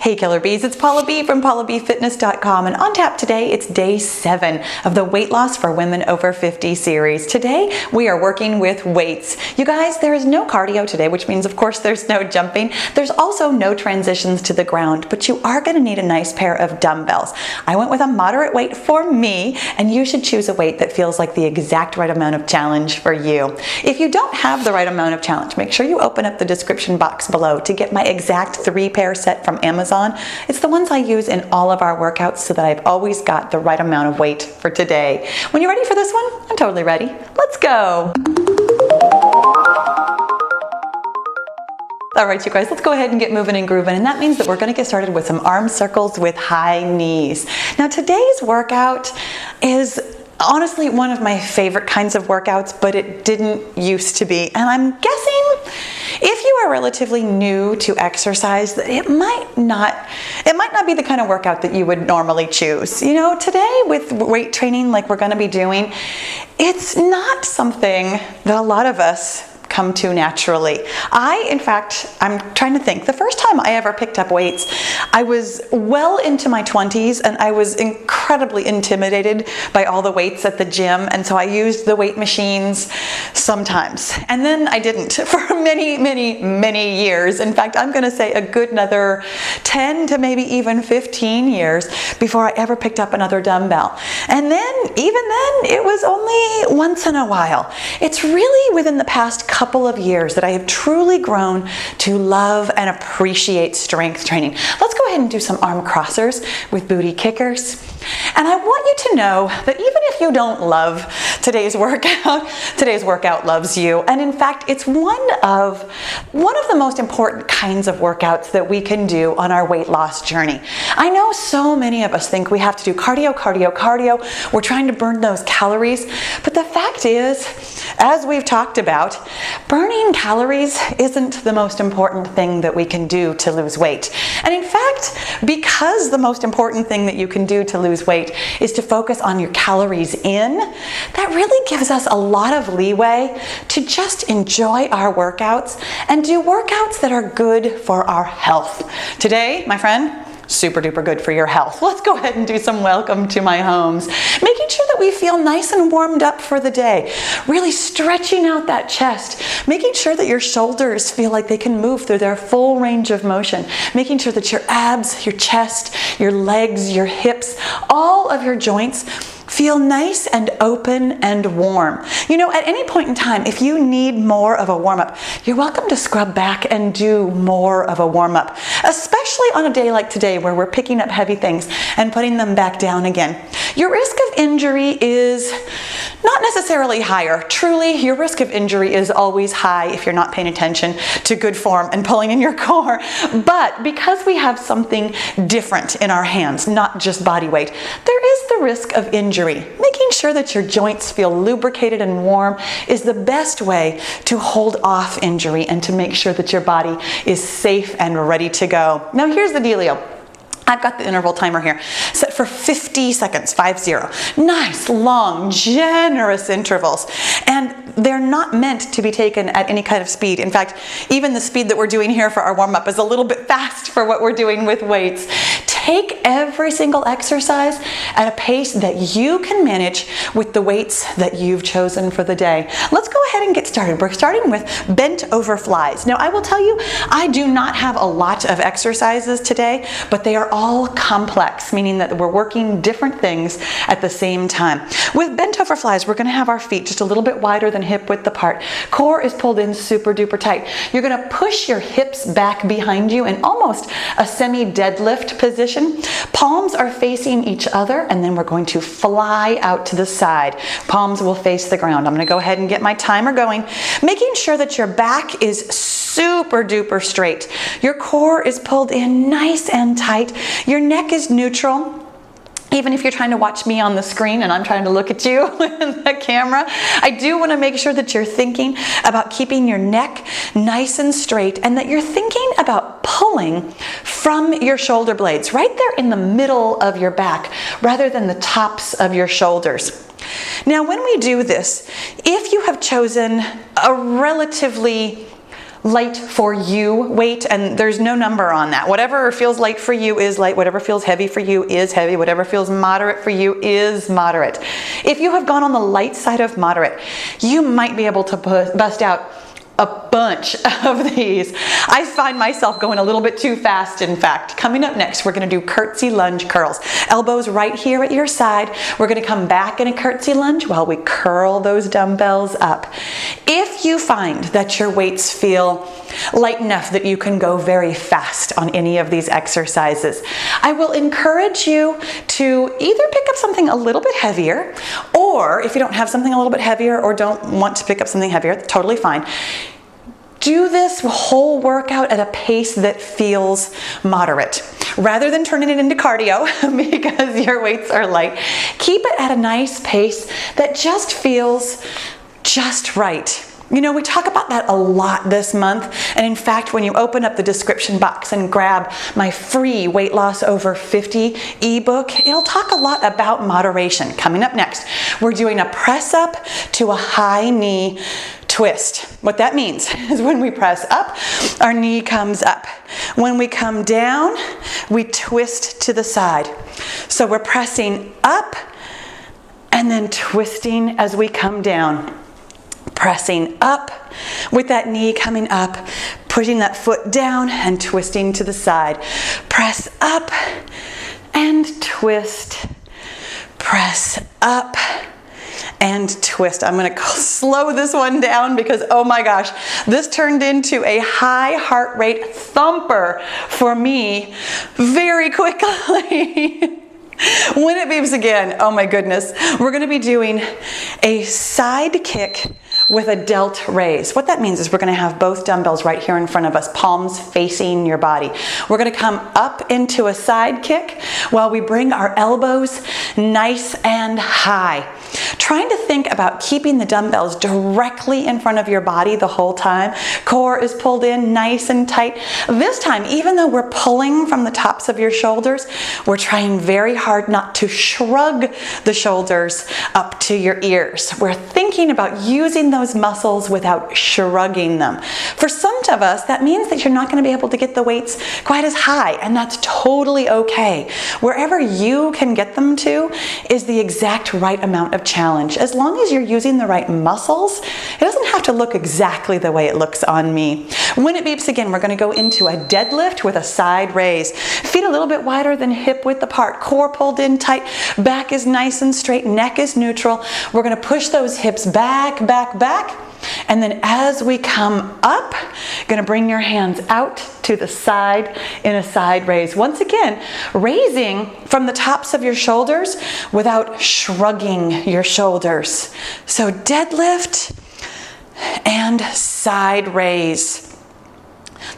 Hey Killer Bees, it's Pahla B from PahlaBFitness.com, and on tap today, it's day 7 of the Weight Loss for Women Over 50 series. Today, we are working with weights. You guys, there is no cardio today, which means of course there's no jumping. There's also no transitions to the ground, but you are gonna need a nice pair of dumbbells. I went with a moderate weight for me, and you should choose a weight that feels like the exact right amount of challenge for you. If you don't have the right amount of challenge, make sure you open up the description box below to get my exact 3-pair set from Amazon. It's the ones I use in all of our workouts so that I've always got the right amount of weight for today. When you're ready for this one, I'm totally ready. Let's go. All right, you guys, let's go ahead and get moving and grooving. And that means that we're gonna get started with some arm circles with high knees. Now today's workout is honestly one of my favorite kinds of workouts, but it didn't used to be. And I'm guessing if you are relatively new to exercise, it might not be the kind of workout that you would normally choose. You know, today with weight training like we're gonna be doing, it's not something that a lot of us come to naturally. In fact, I'm trying to think. The first time I ever picked up weights, I was well into my 20s and I was incredibly intimidated by all the weights at the gym, and so I used the weight machines sometimes. And then I didn't for many years. In fact, I'm gonna say a good another 10 to maybe even 15 years before I ever picked up another dumbbell. And then, even then, it was only once in a while. It's really within the past couple of years that I have truly grown to love and appreciate strength training. Let's go ahead and do some arm crossers with booty kickers. And I want you to know that even if you don't love today's workout loves you. And in fact, it's one of the most important kinds of workouts that we can do on our weight loss journey. I know so many of us think we have to do cardio. We're trying to burn those calories. But the fact is, as we've talked about, burning calories isn't the most important thing that we can do to lose weight. And in fact, because the most important thing that you can do to lose weight is to focus on your calories in, that really gives us a lot of leeway to just enjoy our workouts and do workouts that are good for our health. Today, my friend, super duper good for your health. Let's go ahead and do some welcome to my homes. Making sure that we feel nice and warmed up for the day. Really stretching out that chest. Making sure that your shoulders feel like they can move through their full range of motion. Making sure that your abs, your chest, your legs, your hips, all of your joints feel nice and open and warm. You know, at any point in time, if you need more of a warm-up, you're welcome to scrub back and do more of a warm-up, especially on a day like today where we're picking up heavy things and putting them back down again. Your risk of injury is not necessarily higher. Truly, your risk of injury is always high if you're not paying attention to good form and pulling in your core. But because we have something different in our hands, not just body weight, there is the risk of injury. Making sure that your joints feel lubricated and warm is the best way to hold off injury and to make sure that your body is safe and ready to go. Now here's the dealio. I've got the interval timer here set for 50 seconds, 50. Nice, long, generous intervals. And they're not meant to be taken at any kind of speed. In fact, even the speed that we're doing here for our warm-up is a little bit fast for what we're doing with weights. Take every single exercise at a pace that you can manage with the weights that you've chosen for the day. Let's go ahead and get started. We're starting with bent over flies. Now, I will tell you, I do not have a lot of exercises today, but they are all complex, meaning that we're working different things at the same time. With bent over flies, we're gonna have our feet just a little bit wider than hip width apart. Core is pulled in super duper tight. You're gonna push your hips back behind you in almost a semi-deadlift position. Palms are facing each other, and then we're going to fly out to the side. Palms will face the ground. I'm going to go ahead and get my timer going, making sure that your back is super duper straight. Your core is pulled in nice and tight. Your neck is neutral. Even if you're trying to watch me on the screen and I'm trying to look at you in the camera, I do want to make sure that you're thinking about keeping your neck nice and straight, and that you're thinking about pulling from your shoulder blades, right there in the middle of your back, rather than the tops of your shoulders. Now, when we do this, if you have chosen a relatively light for you weight, and there's no number on that. Whatever feels light for you is light. Whatever feels heavy for you is heavy. Whatever feels moderate for you is moderate. If you have gone on the light side of moderate, you might be able to bust out a bunch of these. I find myself going a little bit too fast, in fact. Coming up next, we're going to do curtsy lunge curls. Elbows right here at your side. We're going to come back in a curtsy lunge while we curl those dumbbells up. If you find that your weights feel light enough that you can go very fast on any of these exercises, I will encourage you to either pick up something a little bit heavier, or if you don't have something a little bit heavier or don't want to pick up something heavier, totally fine. Do this whole workout at a pace that feels moderate. Rather than turning it into cardio because your weights are light, keep it at a nice pace that just feels just right. You know, we talk about that a lot this month, and in fact, when you open up the description box and grab my free Weight Loss Over 50 ebook, it'll talk a lot about moderation. Coming up next, we're doing a press up to a high knee twist. What that means is when we press up, our knee comes up. When we come down, we twist to the side. So we're pressing up and then twisting as we come down. Pressing up with that knee coming up, pushing that foot down and twisting to the side. Press up and twist. Press up and twist. I'm going to slow this one down because, oh my gosh, this turned into a high heart rate thumper for me very quickly. When it beeps again, oh my goodness, we're going to be doing a side kick with a delt raise. What that means is we're going to have both dumbbells right here in front of us, palms facing your body. We're going to come up into a side kick while we bring our elbows nice and high. Trying to think about keeping the dumbbells directly in front of your body the whole time. Core is pulled in nice and tight. This time, even though we're pulling from the tops of your shoulders, we're trying very hard not to shrug the shoulders up to your ears. We're thinking about using those muscles without shrugging them. For some of us, that means that you're not going to be able to get the weights quite as high, and that's totally okay. Wherever you can get them to is the exact right amount of challenge. As long as you're using the right muscles, it doesn't have to look exactly the way it looks on me. When it beeps again, we're going to go into a deadlift with a side raise. Feet a little bit wider than hip width apart, core pulled in tight, back is nice and straight, neck is neutral. We're going to push those hips back, back, back. And then as we come up, going to bring your hands out to the side in a side raise. Once again, raising from the tops of your shoulders without shrugging your shoulders. So deadlift and side raise.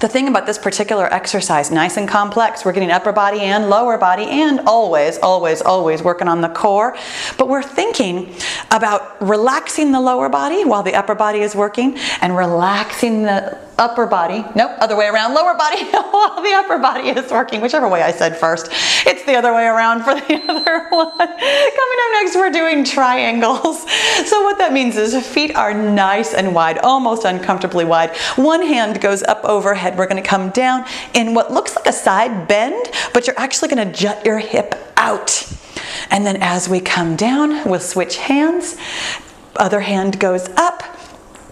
The thing about this particular exercise, nice and complex, we're getting upper body and lower body and always, always, always working on the core. But we're thinking about relaxing the lower body while the upper body is working and relaxing the upper body, nope, other way around, lower body while the upper body is working, whichever way I said first. It's the other way around for the other one. Coming up next, we're doing triangles. So what that means is feet are nice and wide, almost uncomfortably wide. One hand goes up overhead. We're going to come down in what looks like a side bend, but you're actually going to jut your hip out. And then as we come down, we'll switch hands. Other hand goes up.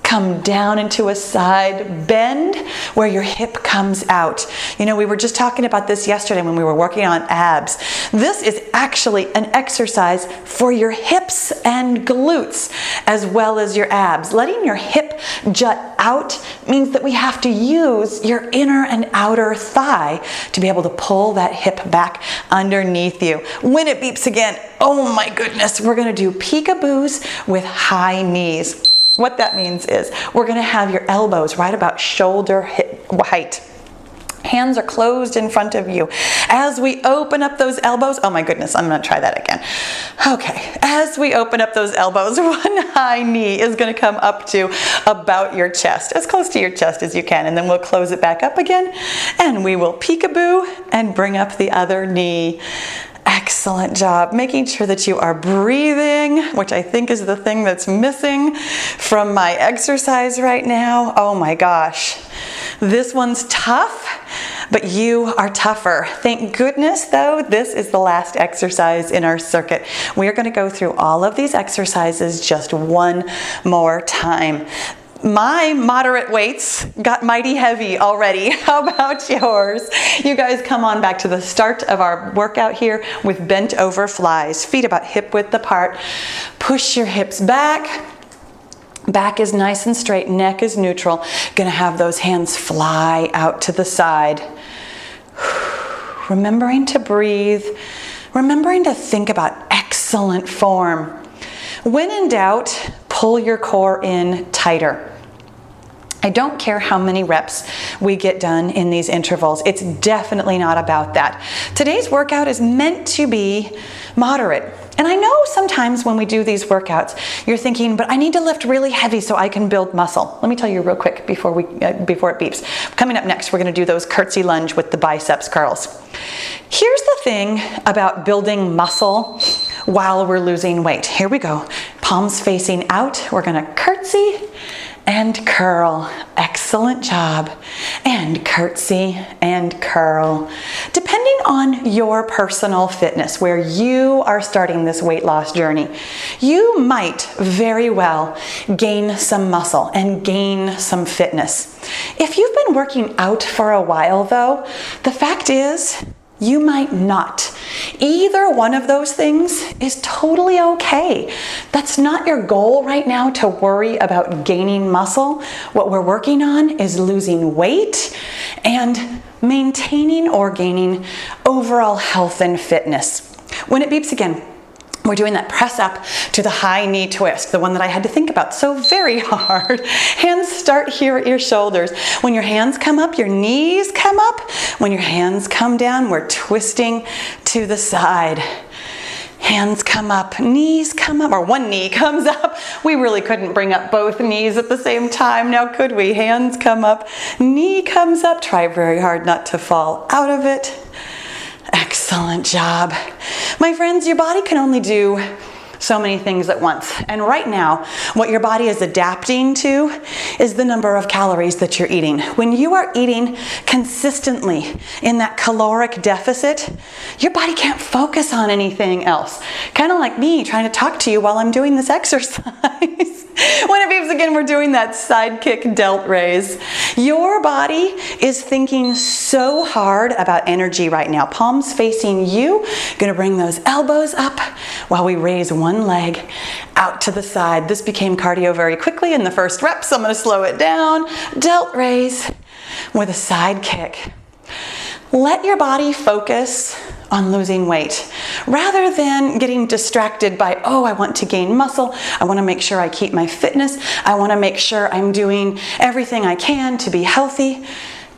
Come down into a side bend where your hip comes out. You know, we were just talking about this yesterday when we were working on abs. This is actually an exercise for your hips and glutes as well as your abs. Letting your hip jut out means that we have to use your inner and outer thigh to be able to pull that hip back underneath you. When it beeps again, oh my goodness, we're going to do peekaboos with high knees. What that means is we're going to have your elbows right about shoulder height. Hands are closed in front of you. As we open up those elbows, oh my goodness, I'm going to try that again. Okay, as we open up those elbows, one high knee is going to come up to about your chest, as close to your chest as you can, and then we'll close it back up again, and we will peekaboo and bring up the other knee Excellent job. Making sure that you are breathing, which I think is the thing that's missing from my exercise right now. Oh my gosh. This one's tough, but you are tougher. Thank goodness, though, this is the last exercise in our circuit. We are going to go through all of these exercises just one more time. My moderate weights got mighty heavy already. How about yours? You guys come on back to the start of our workout here with bent over flies. Feet about hip width apart. Push your hips back. Back is nice and straight, neck is neutral. Gonna have those hands fly out to the side. Remembering to breathe. Remembering to think about excellent form. When in doubt, pull your core in tighter. I don't care how many reps we get done in these intervals. It's definitely not about that. Today's workout is meant to be moderate. And I know sometimes when we do these workouts, you're thinking, but I need to lift really heavy so I can build muscle. Let me tell you real quick before it beeps. Coming up next, we're going to do those curtsy lunge with the biceps curls. Here's the thing about building muscle while we're losing weight. Here we go. Palms facing out. We're going to curtsy and curl. Excellent job. And curtsy and curl. Depending on your personal fitness, where you are starting this weight loss journey, you might very well gain some muscle and gain some fitness. If you've been working out for a while though, the fact is, you might not. Either one of those things is totally okay. That's not your goal right now to worry about gaining muscle. What we're working on is losing weight and maintaining or gaining overall health and fitness. When it beeps again, we're doing that press up to the high knee twist, the one that I had to think about so very hard. Hands start here at your shoulders. When your hands come up, your knees come up. When your hands come down, we're twisting to the side. Hands come up, knees come up, or one knee comes up. We really couldn't bring up both knees at the same time now, could we? Hands come up, knee comes up. Try very hard not to fall out of it. Excellent job. My friends, your body can only do so many things at once. And right now, what your body is adapting to is the number of calories that you're eating. When you are eating consistently in that caloric deficit, your body can't focus on anything else. Kind of like me trying to talk to you while I'm doing this exercise. When it beeps again, we're doing that side kick delt raise. Your body is thinking so hard about energy right now. Palms facing you. Gonna bring those elbows up while we raise one leg out to the side. This became cardio very quickly in the first rep, so I'm gonna slow it down. Delt raise with a side kick. Let your body focus on losing weight rather than getting distracted by, oh, I want to gain muscle. I want to make sure I keep my fitness. I want to make sure I'm doing everything I can to be healthy.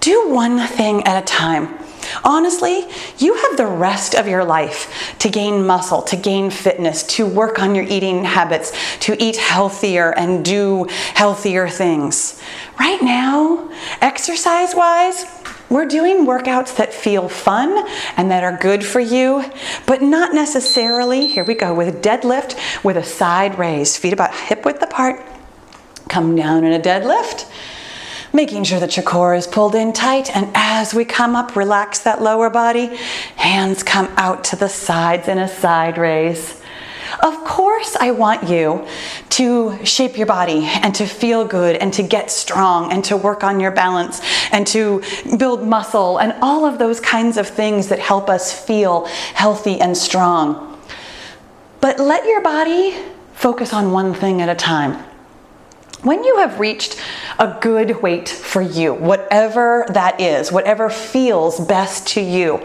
Do one thing at a time. Honestly, you have the rest of your life to gain muscle, to gain fitness, to work on your eating habits, to eat healthier and do healthier things. Right now, exercise-wise, we're doing workouts that feel fun and that are good for you, but not necessarily, here we go, with deadlift with a side raise. Feet about hip width apart. Come down in a deadlift, making sure that your core is pulled in tight. And as we come up, relax that lower body. Hands come out to the sides in a side raise. Of course, I want you to shape your body and to feel good and to get strong and to work on your balance and to build muscle and all of those kinds of things that help us feel healthy and strong. But let your body focus on one thing at a time. When you have reached a good weight for you, whatever that is, whatever feels best to you,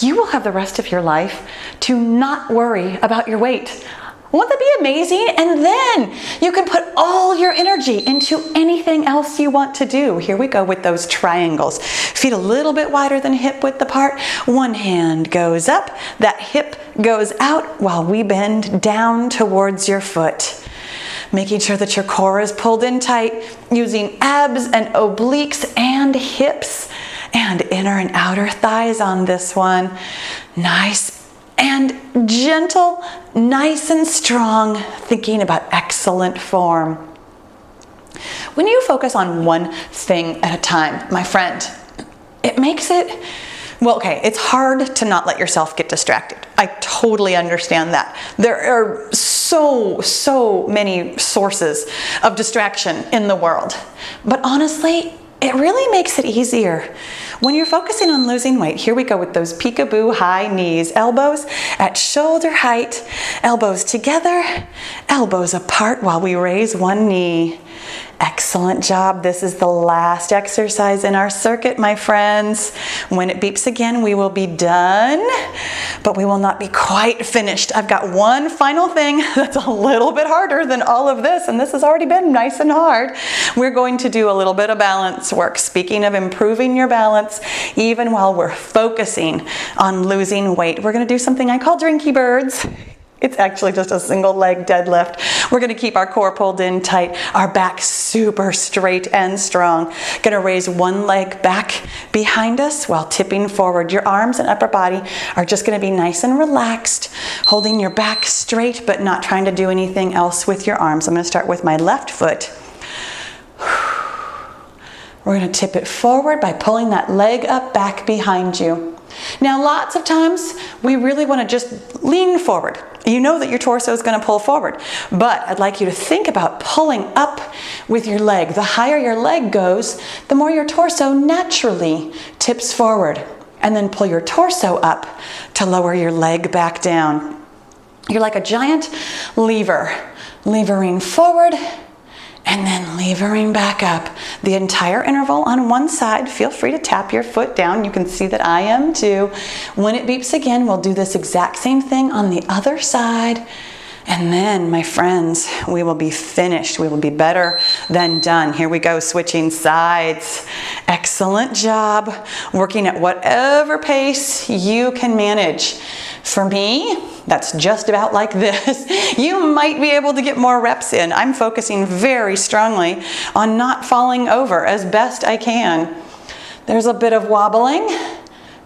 you will have the rest of your life to not worry about your weight. Won't that be amazing? And then you can put all your energy into anything else you want to do. Here we go with those triangles. Feet a little bit wider than hip width apart. One hand goes up, that hip goes out while we bend down towards your foot. Making sure that your core is pulled in tight, using abs and obliques and hips and inner and outer thighs on this one. Nice and gentle, nice and strong, thinking about excellent form. When you focus on one thing at a time, my friend, it makes it, well, okay, it's hard to not let yourself get distracted. I totally understand that. There are so many sources of distraction in the world. But honestly, it really makes it easier. When you're focusing on losing weight, here we go with those peekaboo high knees, elbows at shoulder height, elbows together, elbows apart while we raise one knee. Excellent job. This is the last exercise in our circuit, my friends. When it beeps again, we will be done, but we will not be quite finished. I've got one final thing that's a little bit harder than all of this, and this has already been nice and hard. We're going to do a little bit of balance work. Speaking of improving your balance, even while we're focusing on losing weight, we're going to do something I call Drinky Birds. It's actually just a single leg deadlift. We're going to keep our core pulled in tight, our back super straight and strong. Going to raise one leg back behind us while tipping forward. Your arms and upper body are just going to be nice and relaxed, holding your back straight but not trying to do anything else with your arms. I'm going to start with my left foot. We're going to tip it forward by pulling that leg up back behind you. Now, lots of times we really want to just lean forward. You know that your torso is going to pull forward, but I'd like you to think about pulling up with your leg. The higher your leg goes, the more your torso naturally tips forward. And then pull your torso up to lower your leg back down. You're like a giant lever, levering forward and then levering back up. The entire interval on one side. Feel free to tap your foot down. You can see that I am too. When it beeps again, we'll do this exact same thing on the other side. And then, my friends, we will be finished. We will be better than done. Here we go, switching sides. Excellent job. Working at whatever pace you can manage. For me, that's just about like this. You might be able to get more reps in. I'm focusing very strongly on not falling over as best I can. There's a bit of wobbling,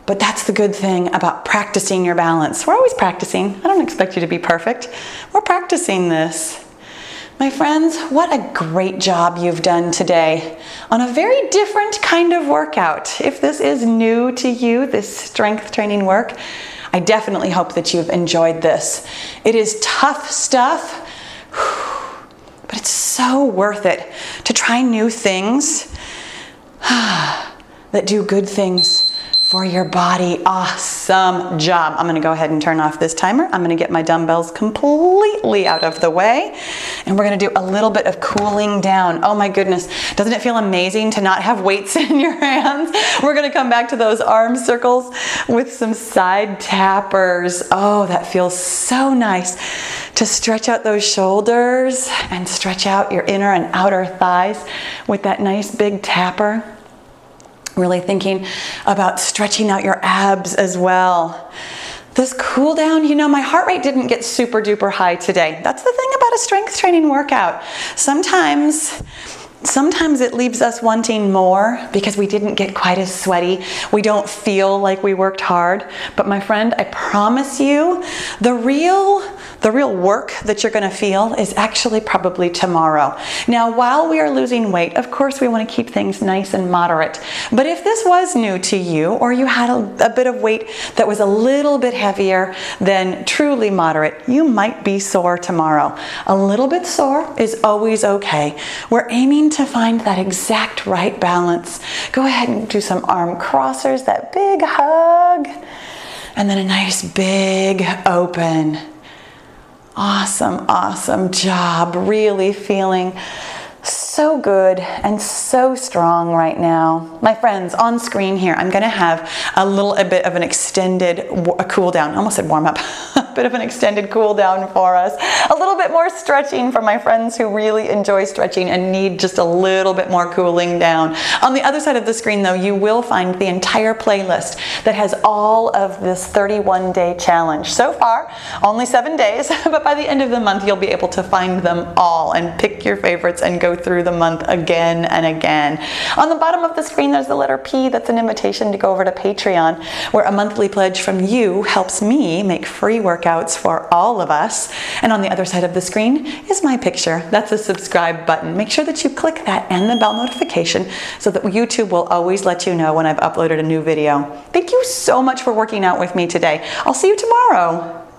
but that's the good thing about practicing your balance. We're always practicing. I don't expect you to be perfect. We're practicing this. My friends, what a great job you've done today on a very different kind of workout. If this is new to you, this strength training work, I definitely hope that you've enjoyed this. It is tough stuff, but it's so worth it to try new things that do good things for your body. Awesome job. I'm gonna go ahead and turn off this timer. I'm gonna get my dumbbells completely out of the way, and we're gonna do a little bit of cooling down. Oh my goodness, doesn't it feel amazing to not have weights in your hands? We're gonna come back to those arm circles with some side tappers. Oh, that feels so nice to stretch out those shoulders and stretch out your inner and outer thighs with that nice big tapper. Really thinking about stretching out your abs as well. This cool down, you know, my heart rate didn't get super duper high today. That's the thing about a strength training workout. Sometimes it leaves us wanting more because we didn't get quite as sweaty. We don't feel like we worked hard. But my friend, I promise you, the real work that you're going to feel is actually probably tomorrow. Now, while we are losing weight, of course, we want to keep things nice and moderate. But if this was new to you, or you had a bit of weight that was a little bit heavier than truly moderate, you might be sore tomorrow. A little bit sore is always okay. We're aiming to find that exact right balance. Go ahead and do some arm crossers, that big hug, and then a nice big open. Awesome, awesome job. Really feeling so good and so strong right now. My friends, on screen here, I'm going to have a little bit of an extended cool down. I almost said warm up. a bit of an extended cool down for us. A little bit more stretching for my friends who really enjoy stretching and need just a little bit more cooling down. On the other side of the screen though, you will find the entire playlist that has all of this 31-day challenge. So far, only 7 days, but by the end of the month, you'll be able to find them all and pick your favorites and go through the month again and again. On the bottom of the screen, there's the letter P. That's an invitation to go over to Patreon, where a monthly pledge from you helps me make free workouts for all of us. And on the other side of the screen is my picture. That's a subscribe button. Make sure that you click that and the bell notification so that YouTube will always let you know when I've uploaded a new video. Thank you so much for working out with me today. I'll see you tomorrow.